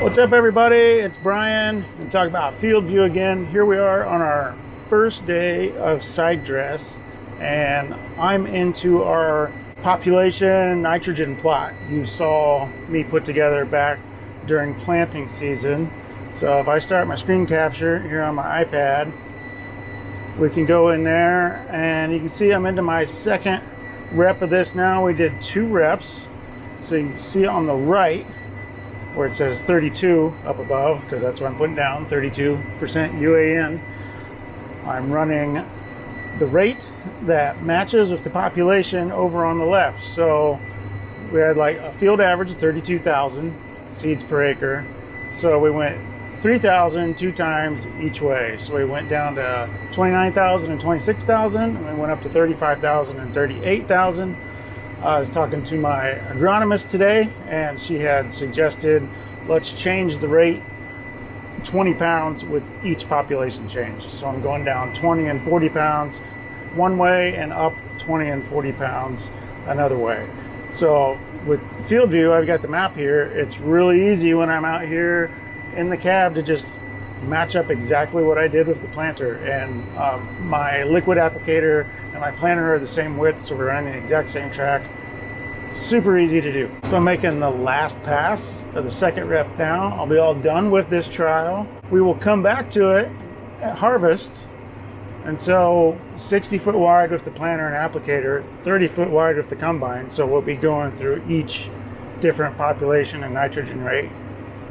What's up, everybody? It's Brian. We're talking about field view again. Here we are on our first day of side dress, and I'm into our population nitrogen plot you saw me put together back during planting season. So if I start my screen capture here on my iPad, we can go in there and you can see I'm into my second rep of this now. We did 2 reps. So you can see on the right where it says 32 up above, because that's what I'm putting down, 32% UAN. I'm running the rate that matches with the population over on the left. So we had like a field average of 32,000 seeds per acre. So we went 3,000 2 times each way. So we went down to 29,000 and 26,000, and we went up to 35,000 and 38,000. I was talking to my agronomist today, and she had suggested let's change the rate 20 pounds with each population change. So I'm going down 20 and 40 pounds one way and up 20 and 40 pounds another way. So with field view, I've got the map here. It's really easy when I'm out here in the cab to just match up exactly what I did with the planter. And my liquid applicator and my planter are the same width, so we're running the exact same track. Super easy to do. So I'm making the last pass of the second rep now. I'll be all done with this trial. We will come back to it at harvest. And so 60 foot wide with the planter and applicator, 30 foot wide with the combine. So we'll be going through each different population and nitrogen rate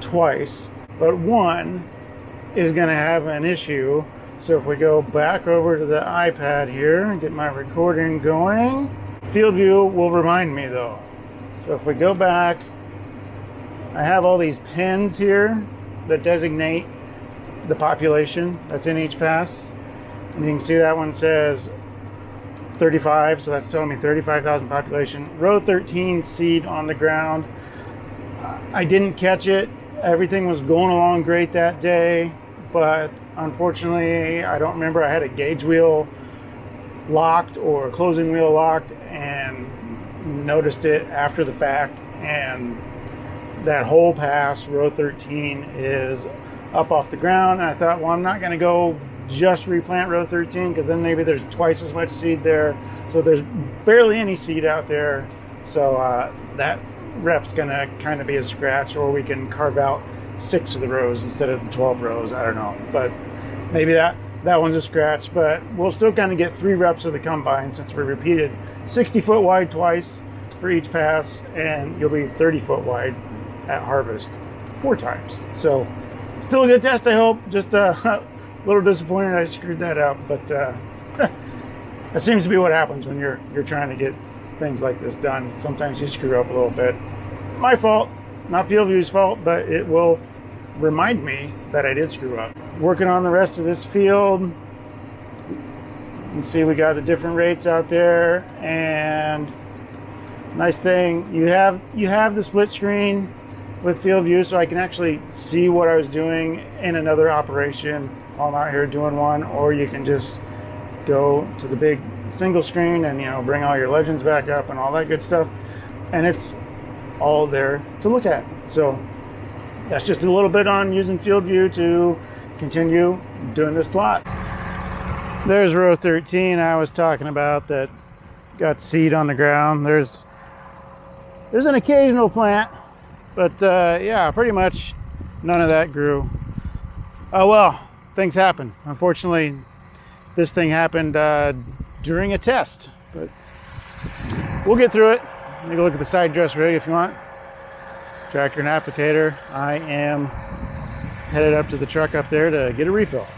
twice, but one is going to have an issue. So if we go back over to the iPad here and get my recording going, field view will remind me though. So if we go back, I have all these pins here that designate the population that's in each pass. And you can see that one says 35, so that's telling me 35,000 population. Row 13 seed on the ground. I didn't catch it. Everything was going along great that day, but unfortunately, I don't remember I had a gauge wheel locked or a closing wheel locked and noticed it after the fact. And that whole pass, row 13, is up off the ground. And I thought, well, I'm not going to go just replant row 13 because then maybe there's twice as much seed there. So there's barely any seed out there. So that rep's gonna kind of be a scratch, or we can carve out 6 of the rows instead of the 12 rows. I don't know, but maybe that one's a scratch, but we'll still kind of get 3 reps of the combine since we repeated 60 foot wide twice for each pass, and you'll be 30 foot wide at harvest 4 times. So still a good test, I hope. Just a little disappointed I screwed that up, but that seems to be what happens when you're trying to get things like this done. Sometimes you screw up a little bit. My fault, not FieldView's fault, but it will remind me that I did screw up. Working on the rest of this field. You can see we got the different rates out there, and nice thing, you have the split screen with FieldView, so I can actually see what I was doing in another operation while I'm out here doing one, or you can just go to the big single screen and bring all your legends back up and all that good stuff, and it's all there to look at. So that's just a little bit on using FieldView to continue doing this plot. There's row 13 I was talking about that got seed on the ground. There's an occasional plant, but yeah, pretty much none of that grew. Oh well, things happen. Unfortunately, this thing happened during a test, but we'll get through it. Take a look at the side dress rig if you want. Tractor and applicator. I am headed up to the truck up there to get a refill.